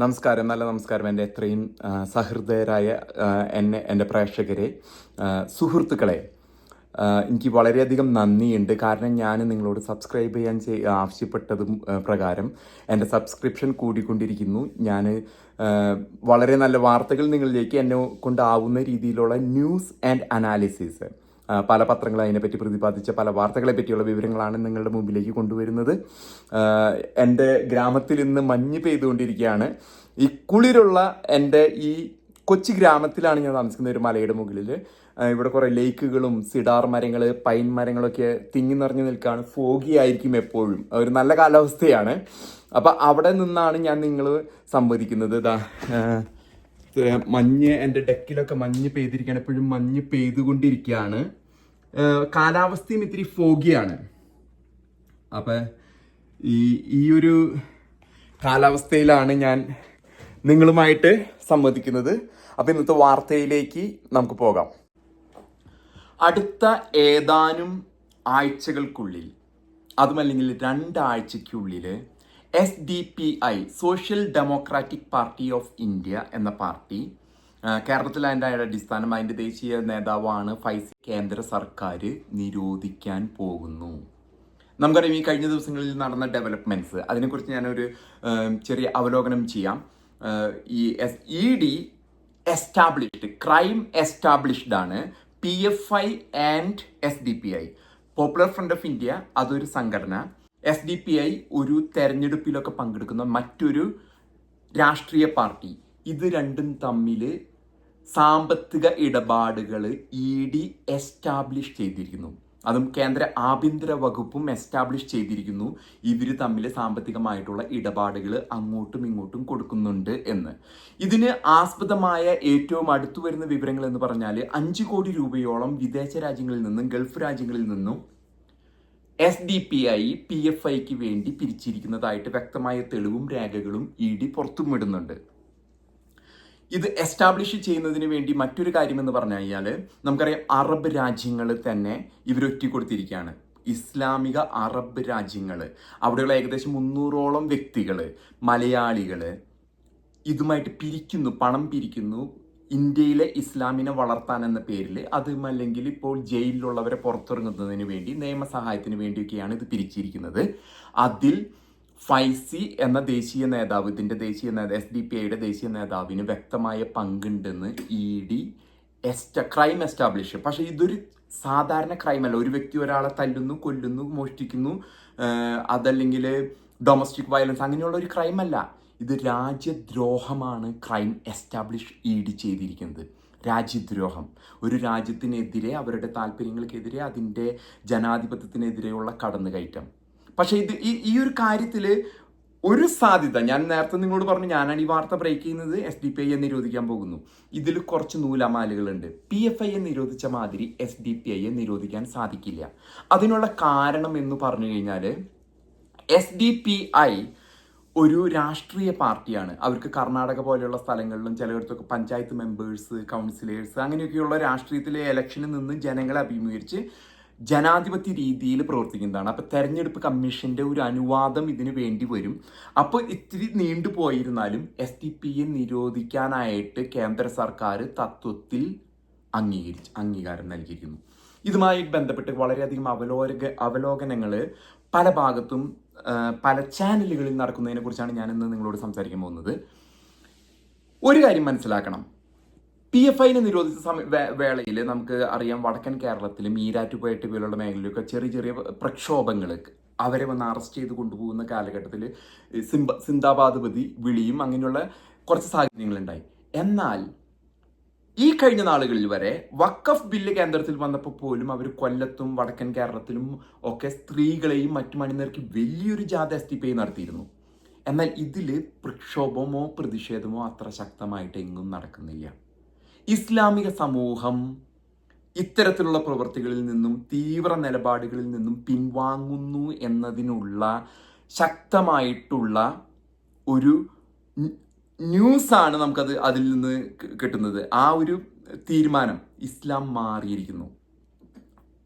നല്ല നമസ്കാരം എൻ്റെ എത്രയും സഹൃദയരായ എൻ്റെ പ്രേക്ഷകരെ, സുഹൃത്തുക്കളെ. എനിക്ക് വളരെയധികം നന്ദിയുണ്ട്. കാരണം ഞാൻ നിങ്ങളോട് സബ്സ്ക്രൈബ് ചെയ്യാൻ ആവശ്യപ്പെട്ടതും പ്രകാരം എൻ്റെ സബ്സ്ക്രിപ്ഷൻ കൂടിക്കൊണ്ടിരിക്കുന്നു. ഞാൻ വളരെ നല്ല വാർത്തകൾ നിങ്ങളിലേക്ക് എന്നെ കൊണ്ടാവുന്ന രീതിയിലുള്ള ന്യൂസ് ആൻഡ് അനാലിസിസ്, പല പത്രങ്ങൾ അതിനെപ്പറ്റി പ്രതിപാദിച്ച പല വാർത്തകളെ പറ്റിയുള്ള വിവരങ്ങളാണ് നിങ്ങളുടെ മുമ്പിലേക്ക് കൊണ്ടുവരുന്നത്. എൻ്റെ ഗ്രാമത്തിൽ ഇന്ന് മഞ്ഞ് പെയ്തുകൊണ്ടിരിക്കുകയാണ്. ഈ കുളിരുള്ള എൻ്റെ ഈ കൊച്ചു ഗ്രാമത്തിലാണ് ഞാൻ താമസിക്കുന്ന, ഒരു മലയുടെ മുകളിൽ. ഇവിടെ കുറേ ലേക്കുകളും സിഡാർ മരങ്ങൾ, പൈൻ മരങ്ങളൊക്കെ തിങ്ങി നിറഞ്ഞു നിൽക്കുകയാണ്. ഫോഗി ആയിരിക്കും എപ്പോഴും, ഒരു നല്ല കാലാവസ്ഥയാണ്. അപ്പം അവിടെ നിന്നാണ് ഞാൻ നിങ്ങൾ സംവദിക്കുന്നത്. മഞ്ഞ് എൻ്റെ ഡെക്കിലൊക്കെ മഞ്ഞ് പെയ്തിരിക്കുകയാണ്, എപ്പോഴും മഞ്ഞ് പെയ്തുകൊണ്ടിരിക്കുകയാണ്. കാലാവസ്ഥയും ഇത്തിരി ഫോഗിയാണ്. അപ്പം ഈ ഒരു കാലാവസ്ഥയിലാണ് ഞാൻ നിങ്ങളുമായിട്ട് സംവദിക്കുന്നത്. അപ്പം ഇന്നത്തെ വാർത്തയിലേക്ക് നമുക്ക് പോകാം. അടുത്ത ഏതാനും ആഴ്ചകൾക്കുള്ളിൽ, അതുമല്ലെങ്കിൽ 2 ആഴ്ചയ്ക്കുള്ളിൽ, SDPI social democratic party of India എന്ന പാർട്ടി, കേരളത്തിൽ അതിൻ്റെ അടിസ്ഥാനം, അതിൻ്റെ ദേശീയ നേതാവാണ് ഫൈസി, കേന്ദ്ര സർക്കാർ നിരോധിക്കാൻ പോകുന്നു. നമുക്കറിയാം ഈ കഴിഞ്ഞ ദിവസങ്ങളിൽ നടന്ന ഡെവലപ്മെൻറ്റ്സ്, അതിനെക്കുറിച്ച് ഞാനൊരു ചെറിയ അവലോകനം ചെയ്യാം. ഈ ED എസ്റ്റാബ്ലിഷ്ഡ്, ക്രൈം എസ്റ്റാബ്ലിഷ്ഡ് ആണ് PFI and SDPI. Popular Front of India അതൊരു സംഘടന, SDPI ഒരു തെരഞ്ഞെടുപ്പിലൊക്കെ പങ്കെടുക്കുന്ന മറ്റൊരു രാഷ്ട്രീയ പാർട്ടി. ഇത് രണ്ടും തമ്മിൽ സാമ്പത്തിക ഇടപാടുകൾ ED എസ്റ്റാബ്ലിഷ് ചെയ്തിരിക്കുന്നു. അതും കേന്ദ്ര ആഭ്യന്തര വകുപ്പും എസ്റ്റാബ്ലിഷ് ചെയ്തിരിക്കുന്നു. ഇവർ തമ്മിൽ സാമ്പത്തികമായിട്ടുള്ള ഇടപാടുകൾ അങ്ങോട്ടും ഇങ്ങോട്ടും കൊടുക്കുന്നുണ്ട് എന്ന്. ഇതിന് ആസ്പദമായ ഏറ്റവും അടുത്തു വരുന്ന വിവരങ്ങൾ എന്ന് പറഞ്ഞാൽ 5 കോടി രൂപയോളം വിദേശ രാജ്യങ്ങളിൽ നിന്നും ഗൾഫ് രാജ്യങ്ങളിൽ നിന്നും SDPI PFIക്ക് വേണ്ടി പിരിച്ചിരിക്കുന്നതായിട്ട് വ്യക്തമായ തെളിവും രേഖകളും ED പുറത്തുവിടുന്നുണ്ട്. ഇത് എസ്റ്റാബ്ലിഷ് ചെയ്യുന്നതിന് വേണ്ടി മറ്റൊരു കാര്യമെന്ന് പറഞ്ഞു കഴിഞ്ഞാൽ, നമുക്കറിയാം അറബ് രാജ്യങ്ങൾ തന്നെ ഇവരൊറ്റിക്കൊടുത്തിരിക്കുകയാണ്. ഇസ്ലാമിക അറബ് രാജ്യങ്ങൾ, അവിടെയുള്ള ഏകദേശം 300ഓളം വ്യക്തികൾ, മലയാളികൾ ഇതുമായിട്ട് പണം പിരിക്കുന്നു. ഇന്ത്യയിലെ ഇസ്ലാമിനെ വളർത്താൻ എന്ന പേരിൽ, അതുമല്ലെങ്കിൽ ഇപ്പോൾ ജയിലിലുള്ളവരെ പുറത്തിറങ്ങുന്നതിന് വേണ്ടി, നിയമസഹായത്തിന് വേണ്ടിയൊക്കെയാണ് ഇത് പിരിച്ചിരിക്കുന്നത്. അതിൽ ഫൈസി എന്ന ദേശീയ നേതാവ്, SDPIയുടെ ദേശീയ നേതാവിന് വ്യക്തമായ പങ്കുണ്ടെന്ന് ED ക്രൈം എസ്റ്റാബ്ലിഷ്. പക്ഷേ ഇതൊരു സാധാരണ ക്രൈമല്ല. ഒരു വ്യക്തി ഒരാളെ തല്ലുന്നു, കൊല്ലുന്നു, മോഷ്ടിക്കുന്നു, അതല്ലെങ്കിൽ ഡൊമസ്റ്റിക് വയലൻസ്, അങ്ങനെയുള്ള ഒരു ക്രൈമല്ല. ഇത് രാജ്യദ്രോഹമാണ് ക്രൈം എസ്റ്റാബ്ലിഷ് ED ചെയ്തിരിക്കുന്നത്. രാജ്യദ്രോഹം, ഒരു രാജ്യത്തിനെതിരെ, അവരുടെ താല്പര്യങ്ങൾക്കെതിരെ, അതിൻ്റെ ജനാധിപത്യത്തിനെതിരെയുള്ള കടന്നുകയറ്റം. പക്ഷേ ഈ ഒരു കാര്യത്തിൽ ഒരു സാധ്യത, ഞാൻ നേരത്തെ നിങ്ങളോട് പറഞ്ഞു, ഞാനാണ് ഈ വാർത്ത ബ്രേക്ക് ചെയ്യുന്നത്, SDPI നിരോധിക്കാൻ പോകുന്നു. ഇതിൽ കുറച്ച് നൂലമാലുകളുണ്ട്. PFI നിരോധിച്ച മാതിരി SDPI നിരോധിക്കാൻ സാധിക്കില്ല. അതിനുള്ള കാരണം എന്ന് പറഞ്ഞു കഴിഞ്ഞാൽ, SDPI ഒരു രാഷ്ട്രീയ പാർട്ടിയാണ്. അവർക്ക് കർണാടക പോലെയുള്ള സ്ഥലങ്ങളിലും ചിലയിടത്തൊക്കെ പഞ്ചായത്ത് മെമ്പേഴ്സ്, കൗൺസിലേഴ്സ്, അങ്ങനെയൊക്കെയുള്ള രാഷ്ട്രീയത്തിലെ ഇലക്ഷനിൽ നിന്ന് ജനങ്ങളെ അഭിമുഖീകരിച്ച് ജനാധിപത്യ രീതിയിൽ പ്രവർത്തിക്കുന്നതാണ്. അപ്പോൾ തെരഞ്ഞെടുപ്പ് കമ്മീഷൻ്റെ ഒരു അനുവാദം ഇതിന് വേണ്ടി വരും. അപ്പോൾ ഇത്തിരി നീണ്ടുപോയിരുന്നാലും SDPI നിരോധിക്കാനായിട്ട് കേന്ദ്ര സർക്കാർ തത്വത്തിൽ അംഗീകാരം നൽകിയിരിക്കുന്നു. ഇതുമായി ബന്ധപ്പെട്ട് വളരെയധികം അവലോകനങ്ങൾ പല ഭാഗത്തും പല ചാനലുകളിൽ നടക്കുന്നതിനെ കുറിച്ചാണ് ഞാനിന്ന് നിങ്ങളോട് സംസാരിക്കാൻ പോകുന്നത്. ഒരു കാര്യം മനസ്സിലാക്കണം, PFI നിരോധിച്ച വേളയിൽ നമുക്ക് അറിയാം, വടക്കൻ കേരളത്തിലും ഈരാറ്റുപേട്ട പോലുള്ള മേഖലയിലൊക്കെ ചെറിയ ചെറിയ പ്രക്ഷോഭങ്ങൾ, അവരെ വന്ന് അറസ്റ്റ് ചെയ്ത് കൊണ്ടുപോകുന്ന കാലഘട്ടത്തിൽ സിന്ദാബാദ് വിളിയും അങ്ങനെയുള്ള കുറച്ച് സാഹചര്യങ്ങളുണ്ടായി. എന്നാൽ ഈ കഴിഞ്ഞ നാളുകളിൽ വരെ വഖഫ് ബില്ല് കേന്ദ്രത്തിൽ വന്നപ്പോൾ പോലും അവർ കൊല്ലത്തും വടക്കൻ കേരളത്തിലും ഒക്കെ സ്ത്രീകളെയും മറ്റും അണിനിരക്കി വലിയൊരു ജാഥ SDPI നടത്തിയിരുന്നു. എന്നാൽ ഇതിൽ പ്രക്ഷോഭമോ പ്രതിഷേധമോ അത്ര ശക്തമായിട്ട് എങ്ങും നടക്കുന്നില്ല. ഇസ്ലാമിക സമൂഹം ഇത്തരത്തിലുള്ള പ്രവൃത്തികളിൽ നിന്നും, തീവ്ര നിലപാടുകളിൽ നിന്നും പിൻവാങ്ങുന്നു എന്നതിനുള്ള ശക്തമായിട്ടുള്ള ഒരു ന്യൂസാണ് അതിൽ നിന്ന് കിട്ടുന്നത്. ആ ഒരു തീരുമാനം, ഇസ്ലാം മാറിയിരിക്കുന്നു.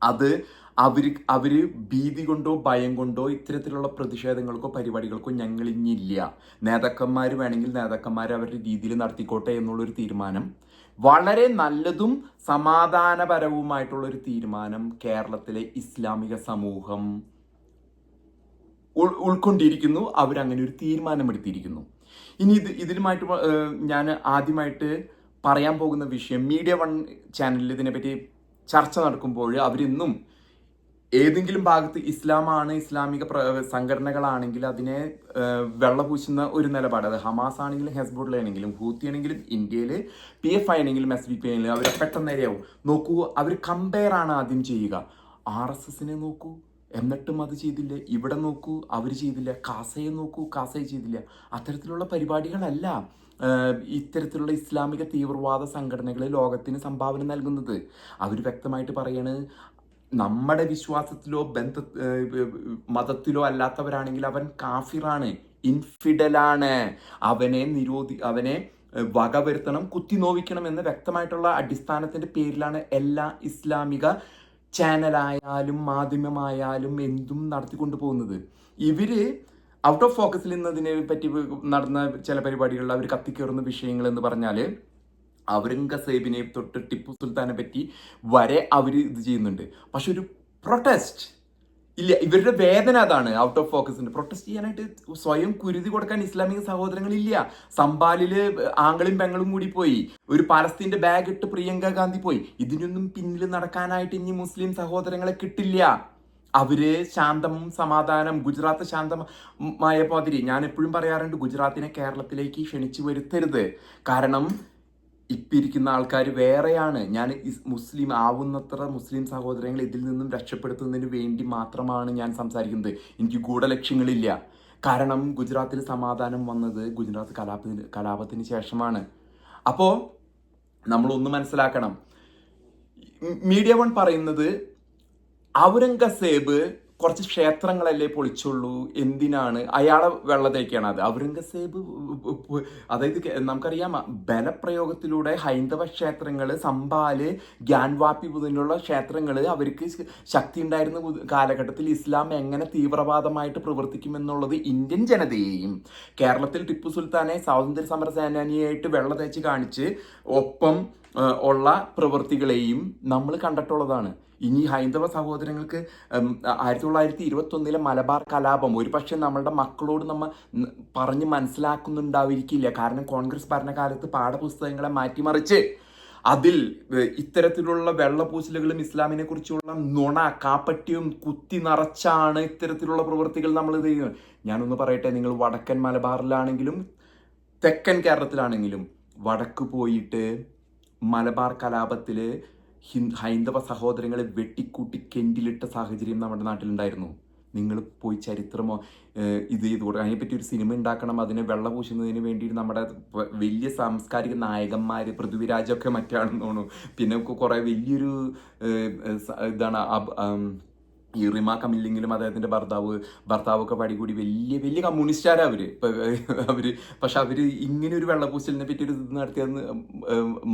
അത് അവര് ഭീതി കൊണ്ടോ ഭയം കൊണ്ടോ ഇത്തരത്തിലുള്ള പ്രതിഷേധങ്ങൾക്കോ പരിപാടികൾക്കോ ഞങ്ങൾ ഇനിയില്ല. നേതാക്കന്മാർ വേണമെങ്കിൽ നേതാക്കന്മാർ അവരുടെ രീതിയിൽ നടത്തിക്കോട്ടെ എന്നുള്ളൊരു തീരുമാനം, വളരെ നല്ലതും സമാധാനപരവുമായിട്ടുള്ളൊരു തീരുമാനം കേരളത്തിലെ ഇസ്ലാമിക സമൂഹം ഉൾക്കൊണ്ടിരിക്കുന്നു. അവരങ്ങനെ ഒരു തീരുമാനമെടുത്തിരിക്കുന്നു. ഇനി ഇതിലുമായിട്ട് ഞാൻ ആദ്യമായിട്ട് പറയാൻ പോകുന്ന വിഷയം, മീഡിയ വൺ ചാനലിൽ ഇതിനെപ്പറ്റി ചർച്ച നടക്കുമ്പോൾ അവരിന്നും ഏതെങ്കിലും ഭാഗത്ത് ഇസ്ലാമാണ്, ഇസ്ലാമിക സംഘടനകളാണെങ്കിൽ അതിനെ വെള്ളപൂശുന്ന ഒരു നിലപാട്, അത് ഹമാസ് ആണെങ്കിലും ഹെസ്ബുള്ള ആണെങ്കിലും ഹൂത്തി ആണെങ്കിലും ഇന്ത്യയിൽ PFI ആണെങ്കിലും SDPI ആണെങ്കിലും അവർ പെട്ടെന്ന് നേരെയാവും. നോക്കൂ, അവർ കമ്പയർ ആണ് ആദ്യം ചെയ്യുക. RSSനെ നോക്കൂ, എന്നിട്ടും അത് ചെയ്തില്ല. ഇവിടെ നോക്കൂ, അവർ ചെയ്തില്ല. കാസയെ നോക്കൂ, കാസയെ ചെയ്തില്ല. അത്തരത്തിലുള്ള പരിപാടികളല്ല ഇത്തരത്തിലുള്ള ഇസ്ലാമിക തീവ്രവാദ സംഘടനകൾ ലോകത്തിന് സംഭാവന നൽകുന്നത്. അവർ വ്യക്തമായിട്ട് പറയാണ്, നമ്മുടെ വിശ്വാസത്തിലോ മതത്തിലോ അല്ലാത്തവരാണെങ്കിൽ അവൻ കാഫിറാണ്, ഇൻഫിഡലാണ്, അവനെ വകവരുത്തണം, കുത്തി നോവിക്കണം എന്ന് വ്യക്തമായിട്ടുള്ള അടിസ്ഥാനത്തിന്റെ പേരിലാണ് എല്ലാ ഇസ്ലാമിക ചാനലായാലും മാധ്യമമായാലും എന്തും നടത്തിക്കൊണ്ടു പോകുന്നത്. ഇവര് ഔട്ട് ഓഫ് ഫോക്കസിൽ നിന്നതിനെ പറ്റി നടന്ന ചില പരിപാടികളിൽ അവർ കത്തിക്കേറുന്ന വിഷയങ്ങൾ എന്ന് പറഞ്ഞാൽ ഔറംഗസേബിനെ തൊട്ട് ടിപ്പു സുൽത്താനെ പറ്റി വരെ അവർ ഇത് ചെയ്യുന്നുണ്ട്. പക്ഷെ ഒരു പ്രൊട്ടസ്റ്റ് ഇല്ല. ഇവരുടെ വേദന അതാണ്. ഔട്ട് ഓഫ് ഫോക്കസിന്റെ പ്രൊട്ടസ്റ്റ് ചെയ്യാനായിട്ട് സ്വയം കുരുതി കൊടുക്കാൻ ഇസ്ലാമിക സഹോദരങ്ങളില്ല. സംബാലില് ആങ്ങളും പെങ്ങളും കൂടി പോയി, ഒരു പാലസ്തീന്റെ ബാഗ് ഇട്ട് പ്രിയങ്ക ഗാന്ധി പോയി. ഇതിനൊന്നും പിന്നിൽ നടക്കാനായിട്ട് ഇനി മുസ്ലിം സഹോദരങ്ങളെ കിട്ടില്ല. അവര് ശാന്തവും സമാധാനം, ഗുജറാത്ത് ശാന്തമായ പോതിരി. ഞാൻ എപ്പോഴും പറയാറുണ്ട്, ഗുജറാത്തിനെ കേരളത്തിലേക്ക് ക്ഷണിച്ചു വരുത്തരുത്. കാരണം ഇപ്പം ഇരിക്കുന്ന ആൾക്കാർ വേറെയാണ്. ഞാൻ മുസ്ലിം ആവുന്നത്ര മുസ്ലിം സഹോദരങ്ങൾ ഇതിൽ നിന്നും രക്ഷപ്പെടുത്തുന്നതിന് വേണ്ടി മാത്രമാണ് ഞാൻ സംസാരിക്കുന്നത്. എനിക്ക് ഗൂഢലക്ഷ്യങ്ങളില്ല. കാരണം ഗുജറാത്തിൽ സമാധാനം വന്നത് ഗുജറാത്ത് കലാപത്തിന് ശേഷമാണ്. അപ്പോൾ നമ്മളൊന്ന് മനസ്സിലാക്കണം, മീഡിയ വൺ പറയുന്നത് ഔറംഗസേബ് കുറച്ച് ക്ഷേത്രങ്ങളല്ലേ പൊളിച്ചുള്ളൂ, എന്തിനാണ് അയാളെ വെള്ളത്തേക്കാണ് അത്. ഔറംഗസേബ്, അതായത് നമുക്കറിയാം, ബലപ്രയോഗത്തിലൂടെ ഹൈന്ദവ ക്ഷേത്രങ്ങൾ, സംബാല്, ഗ്യാൻവാപ്പി മുതലുള്ള ക്ഷേത്രങ്ങൾ അവർക്ക് ശക്തി ഉണ്ടായിരുന്ന കാലഘട്ടത്തിൽ ഇസ്ലാം എങ്ങനെ തീവ്രവാദമായിട്ട് പ്രവർത്തിക്കുമെന്നുള്ളത് ഇന്ത്യൻ ജനതയെയും കേരളത്തിൽ ടിപ്പു സുൽത്താനെ സ്വാതന്ത്ര്യ സമര സേനാനിയായിട്ട് വെള്ള തേച്ച് കാണിച്ച് ഒപ്പം ഉള്ള പ്രവൃത്തികളെയും നമ്മൾ കണ്ടിട്ടുള്ളതാണ്. ഇനി ഹൈന്ദവ സഹോദരങ്ങൾക്ക് 1921 മലബാർ കലാപം ഒരു പക്ഷെ നമ്മളുടെ മക്കളോട് നമ്മൾ പറഞ്ഞ് മനസ്സിലാക്കുന്നുണ്ടായിരിക്കില്ല. കാരണം കോൺഗ്രസ് ഭരണകാലത്ത് പാഠപുസ്തകങ്ങളെ മാറ്റിമറിച്ച് അതിൽ ഇത്തരത്തിലുള്ള വെള്ളപൂശലുകളും ഇസ്ലാമിനെ കുറിച്ചുള്ള നുണ കാപ്പറ്റ്യവും കുത്തി നിറച്ചാണ് ഇത്തരത്തിലുള്ള പ്രവൃത്തികൾ നമ്മൾ ചെയ്യുന്നത്. ഞാനൊന്ന് പറയട്ടെ, നിങ്ങൾ വടക്കൻ മലബാറിലാണെങ്കിലും തെക്കൻ കേരളത്തിലാണെങ്കിലും വടക്ക് പോയിട്ട് മലബാർ കലാപത്തിൽ ഹൈന്ദവ സഹോദരങ്ങളെ വെട്ടിക്കൂട്ടി കെൻഡിലിട്ട സാഹചര്യം നമ്മുടെ നാട്ടിലുണ്ടായിരുന്നു. നിങ്ങൾ പോയി ചരിത്രമോ ഇത് ചെയ്ത് കൊടുക്കുക, അതിനെപ്പറ്റി ഒരു സിനിമ ഉണ്ടാക്കണം, അതിനെ വെള്ളപൂശുന്നതിന് വേണ്ടി നമ്മുടെ വലിയ സാംസ്കാരിക നായകന്മാർ, പൃഥ്വിരാജൊക്കെ മറ്റാണെന്ന് തോന്നുന്നു. പിന്നെ കുറേ വലിയൊരു ഇതാണ് ഈ റിമ കമില്ലെങ്കിലും അദ്ദേഹത്തിൻ്റെ ഭർത്താവൊക്കെ പടികൂടി വലിയ വലിയ കമ്മ്യൂണിസ്റ്റുകാരാണ് അവര്. പക്ഷെ അവര് ഇങ്ങനെ ഒരു വെള്ളപൂശലിനെ പറ്റി ഒരു ഇത് നടത്തിയെന്ന്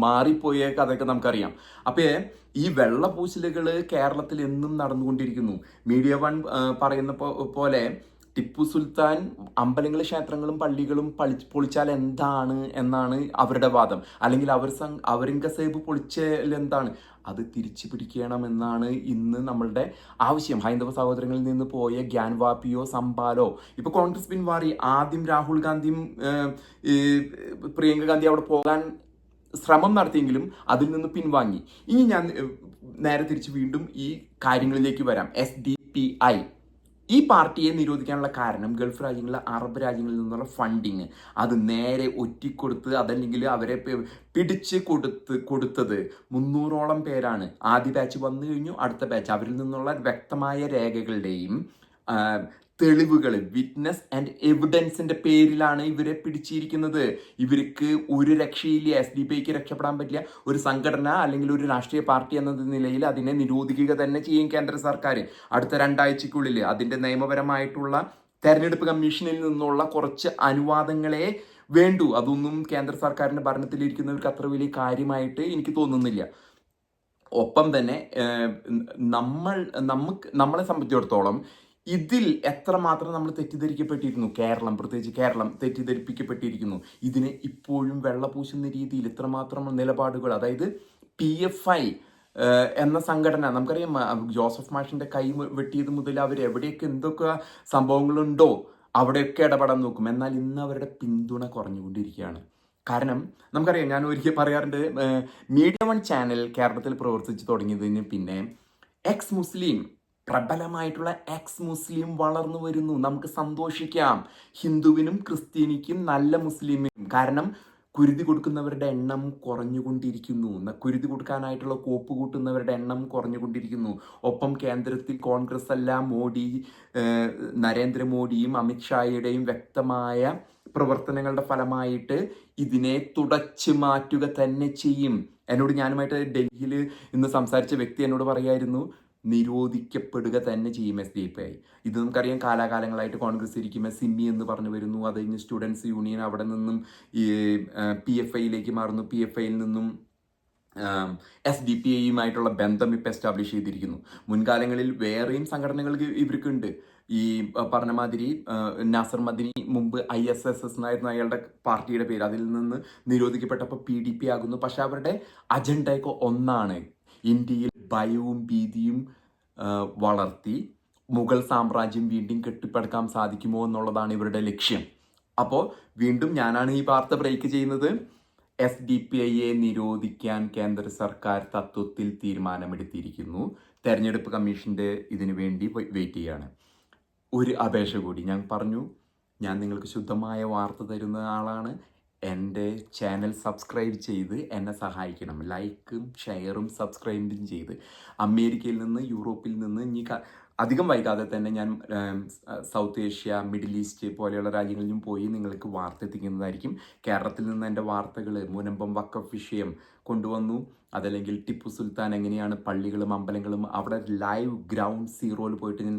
മാറിപ്പോയ കഥയൊക്കെ നമുക്കറിയാം. അപ്പൊ ഈ വെള്ളപൂശലുകൾ കേരളത്തിൽ എന്നും നടന്നുകൊണ്ടിരിക്കുന്നു. മീഡിയ വൺ പറയുന്ന പോലെ ടിപ്പു സുൽത്താൻ അമ്പലങ്ങളും ക്ഷേത്രങ്ങളും പള്ളികളും പൊളിച്ചാൽ എന്താണ് എന്നാണ് അവരുടെ വാദം. അല്ലെങ്കിൽ ഔറംഗസേബ് പൊളിച്ചാൽ എന്താണ്, അത് തിരിച്ചു പിടിക്കണമെന്നാണ് ഇന്ന് നമ്മളുടെ ആവശ്യം. ഹൈന്ദവ സഹോദരങ്ങളിൽ നിന്ന് പോയ ഗ്യാൻവാപ്പിയോ സംബാലോ, ഇപ്പൊ കോൺഗ്രസ് പിൻമാറി. ആദ്യം രാഹുൽ ഗാന്ധിയും പ്രിയങ്ക ഗാന്ധി അവിടെ പോകാൻ ശ്രമം നടത്തിയെങ്കിലും അതിൽ നിന്ന് പിൻവാങ്ങി. ഇനി ഞാൻ നേരെ തിരിച്ച് വീണ്ടും ഈ കാര്യങ്ങളിലേക്ക് വരാം. SDPI ഈ പാർട്ടിയെ നിരോധിക്കാനുള്ള കാരണം ഗൾഫ് രാജ്യങ്ങളിലെ അറബ് രാജ്യങ്ങളിൽ നിന്നുള്ള ഫണ്ടിങ് അത് നേരെ ഒറ്റിക്കൊടുത്ത്, അതല്ലെങ്കിൽ അവരെ പിടിച്ച് കൊടുത്തത് 300ഓളം പേരാണ്. ആദ്യ ബാച്ച് വന്നു കഴിഞ്ഞു, അടുത്ത ബാച്ച്. അവരിൽ നിന്നുള്ള വ്യക്തമായ രേഖകളുടെയും തെളിവുകൾ, വിറ്റ്നസ് ആൻഡ് എവിഡൻസിന്റെ പേരിലാണ് ഇവരെ പിടിച്ചിരിക്കുന്നത്. ഇവർക്ക് ഒരു രക്ഷയില്ല. SDPIക്ക് രക്ഷപ്പെടാൻ പറ്റില്ല. ഒരു സംഘടന അല്ലെങ്കിൽ ഒരു രാഷ്ട്രീയ പാർട്ടി എന്ന നിലയിൽ അതിനെ നിരോധിക്കുക തന്നെ ചെയ്യും കേന്ദ്ര സർക്കാർ അടുത്ത 2 ആഴ്ചക്കുള്ളിൽ. അതിന്റെ നിയമപരമായിട്ടുള്ള തെരഞ്ഞെടുപ്പ് കമ്മീഷനിൽ നിന്നുള്ള കുറച്ച് അനുവാദങ്ങളെ വേണ്ടു. അതൊന്നും കേന്ദ്ര സർക്കാരിന്റെ ഭരണത്തിലിരിക്കുന്നവർക്ക് അത്ര വലിയ കാര്യമായിട്ട് എനിക്ക് തോന്നുന്നില്ല. ഒപ്പം തന്നെ നമ്മളെ സംബന്ധിച്ചിടത്തോളം ഇതിൽ എത്രമാത്രം നമ്മൾ തെറ്റിദ്ധരിക്കപ്പെട്ടിരുന്നു. കേരളം, പ്രത്യേകിച്ച് കേരളം തെറ്റിദ്ധരിപ്പിക്കപ്പെട്ടിരിക്കുന്നു. ഇതിനെ ഇപ്പോഴും വെള്ളപൂശുന്ന രീതിയിൽ ഇത്രമാത്രം നിലപാടുകൾ, അതായത് PFI എന്ന സംഘടന, നമുക്കറിയാം ജോസഫ് മാഷിന്റെ കൈ വെട്ടിയത് മുതൽ അവർ എവിടെയൊക്കെ എന്തൊക്കെ സംഭവങ്ങളുണ്ടോ അവിടെയൊക്കെ ഇടപെടാൻ നോക്കും. എന്നാൽ ഇന്ന് അവരുടെ പിന്തുണ കുറഞ്ഞുകൊണ്ടിരിക്കുകയാണ്. കാരണം നമുക്കറിയാം, ഞാൻ ഒരിക്കൽ പറയാറുണ്ട്, മീഡിയ വൺ ചാനൽ കേരളത്തിൽ പ്രവർത്തിച്ചു തുടങ്ങിയതിന് പിന്നെ എക്സ് മുസ്ലിം, പ്രബലമായിട്ടുള്ള എക്സ് മുസ്ലിം വളർന്നു വരുന്നു. നമുക്ക് സന്തോഷിക്കാം. ഹിന്ദുവിനും ക്രിസ്ത്യാനിക്കും നല്ല മുസ്ലിമിനും. കാരണം കുരുതി കൊടുക്കുന്നവരുടെ എണ്ണം കുറഞ്ഞുകൊണ്ടിരിക്കുന്നു. കുരുതി കൊടുക്കാനായിട്ടുള്ള കോപ്പ് കൂട്ടുന്നവരുടെ എണ്ണം കുറഞ്ഞുകൊണ്ടിരിക്കുന്നു. ഒപ്പം കേന്ദ്രത്തിൽ കോൺഗ്രസ് അല്ല, മോഡി, നരേന്ദ്രമോദിയും അമിത്ഷായുടെയും വ്യക്തമായ പ്രവർത്തനങ്ങളുടെ ഫലമായിട്ട് ഇതിനെ തുടച്ചു മാറ്റുക തന്നെ ചെയ്യും. ഞാനുമായിട്ട് ഡൽഹിയിൽ ഇന്ന് സംസാരിച്ച വ്യക്തി എന്നോട് പറയായിരുന്നു, നിരോധിക്കപ്പെടുക തന്നെ ചെയ്യും SDPI. ഇത് നമുക്കറിയാം, കാലാകാലങ്ങളായിട്ട് കോൺഗ്രസ് ഇരിക്കുമ്പോൾ സിമ്മി എന്ന് പറഞ്ഞു വരുന്നു. അത് കഴിഞ്ഞ് സ്റ്റുഡൻസ് യൂണിയൻ അവിടെ നിന്നും ഈ PFIയിലേക്ക് മാറുന്നു. PFIയിൽ നിന്നും SDPIയുമായിട്ടുള്ള ബന്ധം ഇപ്പോൾ എസ്റ്റാബ്ലിഷ് ചെയ്തിരിക്കുന്നു. മുൻകാലങ്ങളിൽ വേറെയും സംഘടനകൾ ഇവർക്കുണ്ട്. ഈ പറഞ്ഞ മാതിരി നാസർ മദിനി മുമ്പ് ISSS എന്നായിരുന്നു അയാളുടെ പാർട്ടിയുടെ പേര്. അതിൽ നിന്ന് നിരോധിക്കപ്പെട്ടപ്പോൾ PDP ആകുന്നു. പക്ഷെ അവരുടെ അജണ്ടയൊക്കെ ഒന്നാണ്. ഇന്ത്യയിൽ ഭയവും ഭീതിയും വളർത്തി മുഗൾ സാമ്രാജ്യം വീണ്ടും കെട്ടിപ്പടുക്കാൻ സാധിക്കുമോ എന്നുള്ളതാണ് ഇവരുടെ ലക്ഷ്യം. അപ്പോൾ വീണ്ടും ഞാനാണ് ഈ വാർത്ത ബ്രേക്ക് ചെയ്യുന്നത്. SDPIയെ നിരോധിക്കാൻ കേന്ദ്ര സർക്കാർ തത്വത്തിൽ തീരുമാനമെടുത്തിരിക്കുന്നു. തെരഞ്ഞെടുപ്പ് കമ്മീഷന്റെ ഇതിനു വേണ്ടി വെയിറ്റ് ചെയ്യാണ്. ഒരു അപേക്ഷ കൂടി ഞാൻ പറഞ്ഞു, ഞാൻ നിങ്ങൾക്ക് ശുദ്ധമായ വാർത്ത തരുന്ന ആളാണ്. എൻ്റെ ചാനൽ സബ്സ്ക്രൈബ് ചെയ്ത് എന്നെ സഹായിക്കണം. ലൈക്കും ഷെയറും സബ്സ്ക്രൈബും ചെയ്ത് അമേരിക്കയിൽ നിന്ന്, യൂറോപ്പിൽ നിന്ന് ഇനി അധികം വൈകാതെ തന്നെ ഞാൻ സൗത്ത് ഏഷ്യ, മിഡിൽ ഈസ്റ്റ് പോലെയുള്ള രാജ്യങ്ങളിലും പോയി നിങ്ങൾക്ക് വാർത്ത എത്തിക്കുന്നതായിരിക്കും. കേരളത്തിൽ നിന്ന് എൻ്റെ വാർത്തകൾ, മുനമ്പം വഖഫ് വിഷയം കൊണ്ടുവന്നു, അതല്ലെങ്കിൽ ടിപ്പു സുൽത്താൻ എങ്ങനെയാണ് പള്ളികളും അമ്പലങ്ങളും അവിടെ ലൈവ് ഗ്രൗണ്ട് സീറോയിൽ പോയിട്ട് ഞാൻ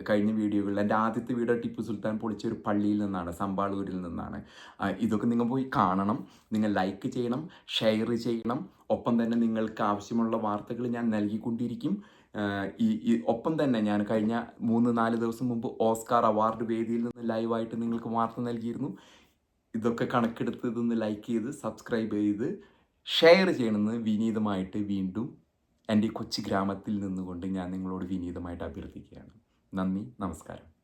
കഴിഞ്ഞ വീഡിയോകളിൽ, എൻ്റെ ആദ്യത്തെ വീഡിയോ ടിപ്പു സുൽത്താൻ പൊളിച്ചൊരു പള്ളിയിൽ നിന്നാണ്, സംബാളൂരിൽ നിന്നാണ്. ഇതൊക്കെ നിങ്ങൾ പോയി കാണണം. നിങ്ങൾ ലൈക്ക് ചെയ്യണം, ഷെയർ ചെയ്യണം. ഒപ്പം തന്നെ നിങ്ങൾക്ക് ആവശ്യമുള്ള വാർത്തകൾ ഞാൻ നൽകിക്കൊണ്ടിരിക്കും. ഒപ്പം തന്നെ ഞാൻ കഴിഞ്ഞ 3-4 ദിവസം മുമ്പ് ഓസ്കാർ അവാർഡ് വേദിയിൽ നിന്ന് ലൈവായിട്ട് നിങ്ങൾക്ക് വാർത്ത നൽകിയിരുന്നു. ഇതൊക്കെ കണക്കെടുത്ത് ഇതൊന്ന് ലൈക്ക് ചെയ്ത് സബ്സ്ക്രൈബ് ചെയ്ത് ഷെയർ ചെയ്യണമെന്ന് വിനീതമായിട്ട് വീണ്ടും എൻ്റെ കൊച്ചു ഗ്രാമത്തിൽ നിന്നുകൊണ്ട് ഞാൻ നിങ്ങളോട് വിനീതമായിട്ട് അഭ്യർത്ഥിക്കുകയാണ്. നന്ദി, നമസ്കാരം.